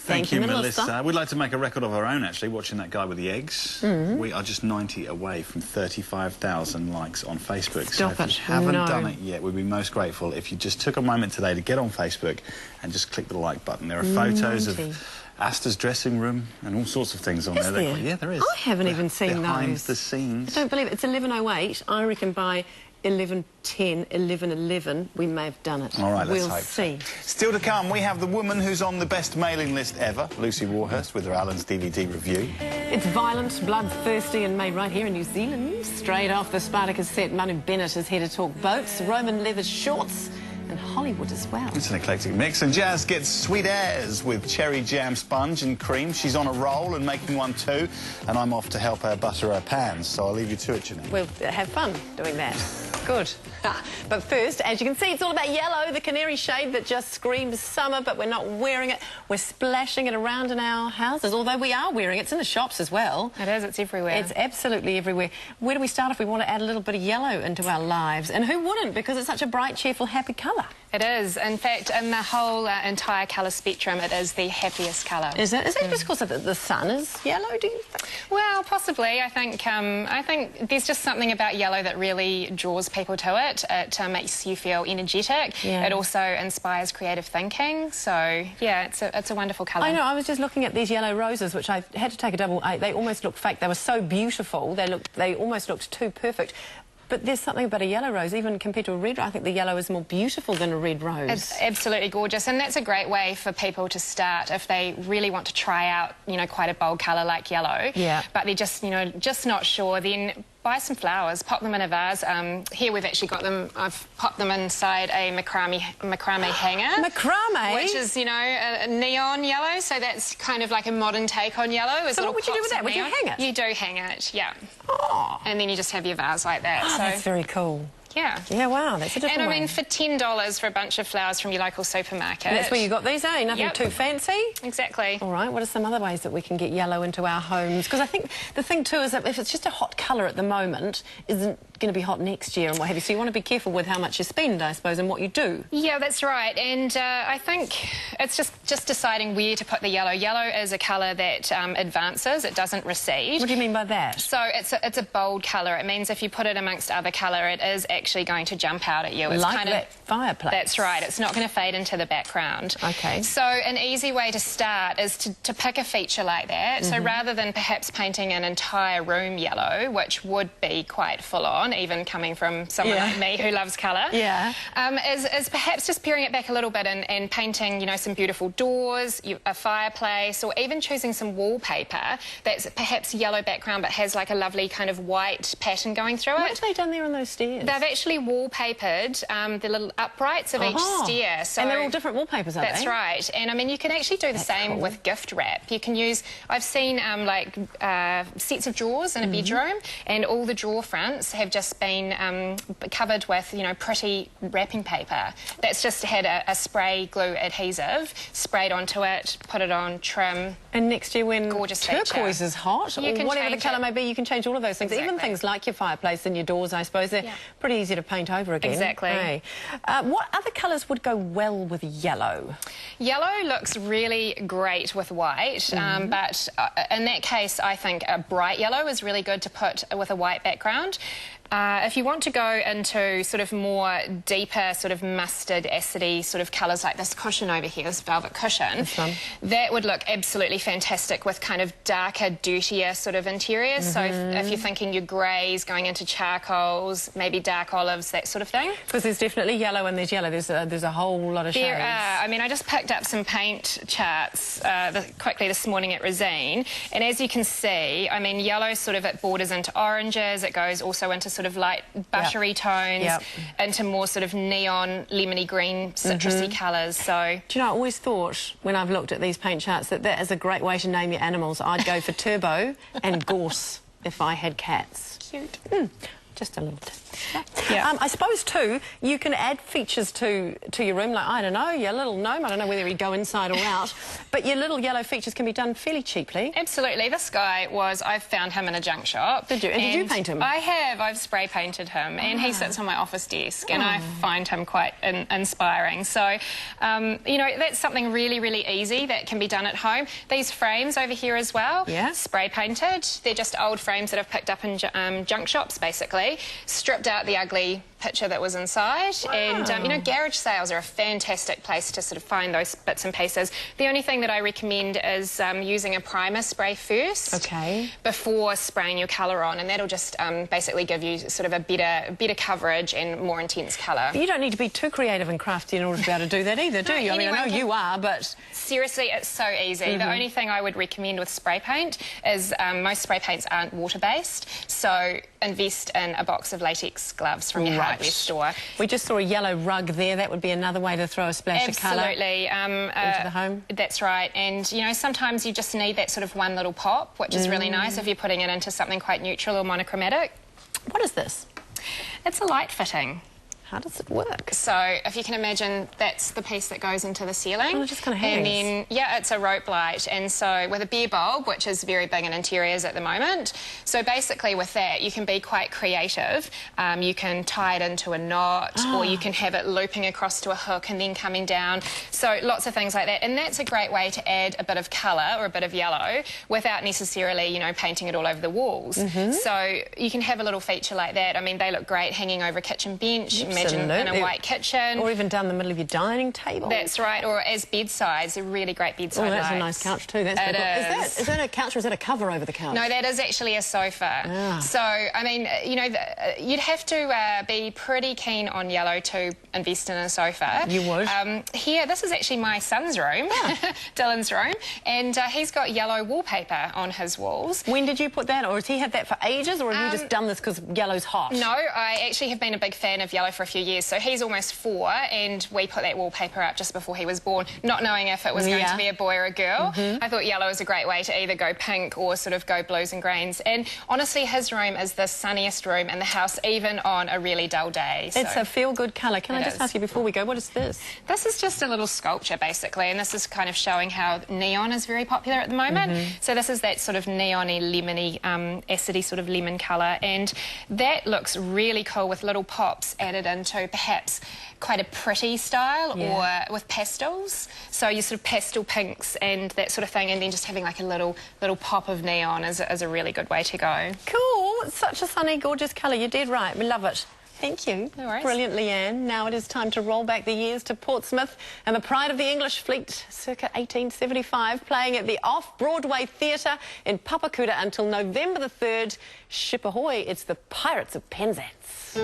Thank you, Melissa. We'd like to make a record of our own, actually, watching that guy with the eggs. We are just 90 away from 35,000 likes on Facebook. So if you haven't done it yet, we'd be most grateful if you just took a moment today to get on Facebook and just click the like button. There are photos of Asta's dressing room and all sorts of things on there. Yeah, there is. I haven't even seen those. Behind the scenes. I don't believe it. It's 11:08. I reckon by 11:10, 11:11, we may have done it. All right, let's we'll hope see. Still to come, we have the woman who's on the best mailing list ever, Lucy Warhurst, with her Alan's DVD review. It's violent, bloodthirsty and made right here in New Zealand. Straight off the Spartacus set, Manu Bennett is here to talk boats, Roman leather shorts and Hollywood as well. It's an eclectic mix, and Jazz gets sweet airs with cherry jam sponge and cream. She's on a roll and making one too, and I'm off to help her butter her pans, so I'll leave you to it, Janine. We'll have fun doing that. Good. But first, as you can see, it's all about yellow, the canary shade that just screams summer, but we're not wearing it. We're splashing it around in our houses, although we are wearing it. It's in the shops as well. It is, it's everywhere. It's absolutely everywhere. Where do we start if we want to add a little bit of yellow into our lives? And who wouldn't, because it's such a bright, cheerful, happy colour. It is. In fact, in the whole entire colour spectrum, it is the happiest colour. Is it? Is it just because the sun is yellow, do you think? Well, possibly. I think there's just something about yellow that really draws people to it. It makes you feel energetic. Yeah. It also inspires creative thinking. So, yeah, it's a wonderful colour. I know. I was just looking at these yellow roses, which I had to take a double. They almost looked fake. They were so beautiful. They almost looked too perfect. But there's something about a yellow rose, even compared to a red. I think the yellow is more beautiful than a red rose. It's absolutely gorgeous, and that's a great way for people to start if they really want to try out, you know, quite a bold colour like yellow. Yeah. But they're just, you know, just not sure. Then buy some flowers, pop them in a vase. Here we've actually got them. I've popped them inside a macrame hanger. Macrame? Which is, you know, a neon yellow. So that's kind of like a modern take on yellow. So what would you do with that? Would you hang it? You do hang it, yeah. Oh. And then you just have your vase like that. Oh, so that's very cool. Yeah. Yeah, wow, that's a different And I way. mean, for $10 for a bunch of flowers from your local supermarket. And that's where you got these, eh? Nothing too fancy? Exactly. All right, what are some other ways that we can get yellow into our homes? Because I think the thing, too, is that if it's just a hot colour at the moment, isn't going to be hot next year and what have you. So you want to be careful with how much you spend, I suppose, and what you do. Yeah, that's right. And I think it's just deciding where to put the yellow. Yellow is a colour that advances. It doesn't recede. What do you mean by that? So it's a bold colour. It means if you put it amongst other colour, it is actually going to jump out at you. It's like kind that fireplace. That's right. It's not going to fade into the background. OK. So an easy way to start is to pick a feature like that. So rather than perhaps painting an entire room yellow, which would be quite full-on, even coming from someone like me who loves colour, is perhaps just peering it back a little bit and painting, you know, some beautiful doors, a fireplace, or even choosing some wallpaper that's perhaps yellow background but has like a lovely kind of white pattern going through it. What have they done there on those stairs? They've actually wallpapered the little uprights of each stair. So and they're all different wallpapers, are they? That's right. And I mean, you can actually do the same with gift wrap. You can use, I've seen like sets of drawers in a bedroom, and all the drawer fronts have just been covered with, you know, pretty wrapping paper that's just had a spray glue adhesive sprayed onto it, put it on, trim. And next year when turquoise is hot, or whatever the colour may be, you can change all of those things. Exactly. Even things like your fireplace and your doors, I suppose, they're pretty easy to paint over again. Exactly. Hey. What other colours would go well with yellow? Yellow looks really great with white, but in that case, I think a bright yellow is really good to put with a white background. If you want to go into sort of more deeper, sort of mustard, acidy sort of colours like this cushion over here, this velvet cushion, that would look absolutely fantastic with kind of darker, dirtier sort of interiors. So if you're thinking your greys going into charcoals, maybe dark olives, that sort of thing. Because there's definitely yellow and there's yellow. There's a whole lot of shades. There are. I mean, I just picked up some paint charts quickly this morning at Resine, and as you can see, I mean, yellow sort of, it borders into oranges, it goes also into sort of light buttery tones, into more sort of neon, lemony green, citrusy colours. So, do you know, I always thought when I've looked at these paint charts that is a great way to name your animals. I'd go for Turbo and Gorse if I had cats. Cute. Just a little tip. Yeah. I suppose, too, you can add features to your room, like, I don't know, your little gnome. I don't know whether he'd go inside or out, but your little yellow features can be done fairly cheaply. Absolutely. This guy I found him in a junk shop. Did you? And did you paint him? I have. I've spray painted him, and he sits on my office desk, and I find him quite inspiring. So, you know, that's something really, really easy that can be done at home. These frames over here as well, spray painted. They're just old frames that I've picked up in junk shops, basically. Stripped out the ugly picture that was inside. And, you know, garage sales are a fantastic place to sort of find those bits and pieces. The only thing that I recommend is using a primer spray first before spraying your colour on, and that'll just basically give you sort of a better coverage and more intense colour. You don't need to be too creative and crafty in order to be able to do that either, do you? I mean, I know you are, but... Seriously, it's so easy. The only thing I would recommend with spray paint is most spray paints aren't water-based, so invest in a box of latex gloves from your hardware store. We just saw a yellow rug there. That would be another way to throw a splash of colour into the home. That's right. And, you know, sometimes you just need that sort of one little pop, which is really nice if you're putting it into something quite neutral or monochromatic. What is this? It's a light fitting. How does it work? So, if you can imagine, that's the piece that goes into the ceiling. Oh, it just kind of hangs. And then, yeah, it's a rope light. And so, with a beer bulb, which is very big in interiors at the moment, so basically with that, you can be quite creative. You can tie it into a knot, or you can have it looping across to a hook and then coming down. So, lots of things like that. And that's a great way to add a bit of colour or a bit of yellow without necessarily, you know, painting it all over the walls. So, you can have a little feature like that. I mean, they look great hanging over a kitchen bench. Imagine in a white kitchen. Or even down the middle of your dining table. That's right, or as bedsides, a really great bedside that's lights. a nice couch too. That's cool. Is that a couch or is that a cover over the couch? No, that is actually a sofa. So, I mean, you know, you'd have to be pretty keen on yellow to invest in a sofa. You would? Here, this is actually my son's room, Dylan's room, and he's got yellow wallpaper on his walls. When did you put that, or has he had that for ages, or have you just done this because yellow's hot? No, I actually have been a big fan of yellow for a few years. So he's almost 4, and we put that wallpaper up just before he was born, not knowing if it was going to be a boy or a girl. I thought yellow was a great way to either go pink or sort of go blues and greens. And honestly, his room is the sunniest room in the house, even on a really dull day. So it's a feel-good colour. Can I just ask you before we go, what is this? This is just a little sculpture, basically, and this is kind of showing how neon is very popular at the moment. So this is that sort of neon-y, lemony, acidy sort of lemon colour, and that looks really cool with little pops added into perhaps quite a pretty style or with pastels. So you sort of pastel pinks and that sort of thing, and then just having like a little pop of neon is a really good way to go. Cool. It's such a sunny, gorgeous colour. You're dead right. We love it. Thank you. No worries. Brilliant, LeeAnn. Now it is time to roll back the years to Portsmouth and the pride of the English fleet, circa 1875, playing at the Off-Broadway Theatre in Papakuta until November the 3rd. Ship ahoy, it's the Pirates of Penzance.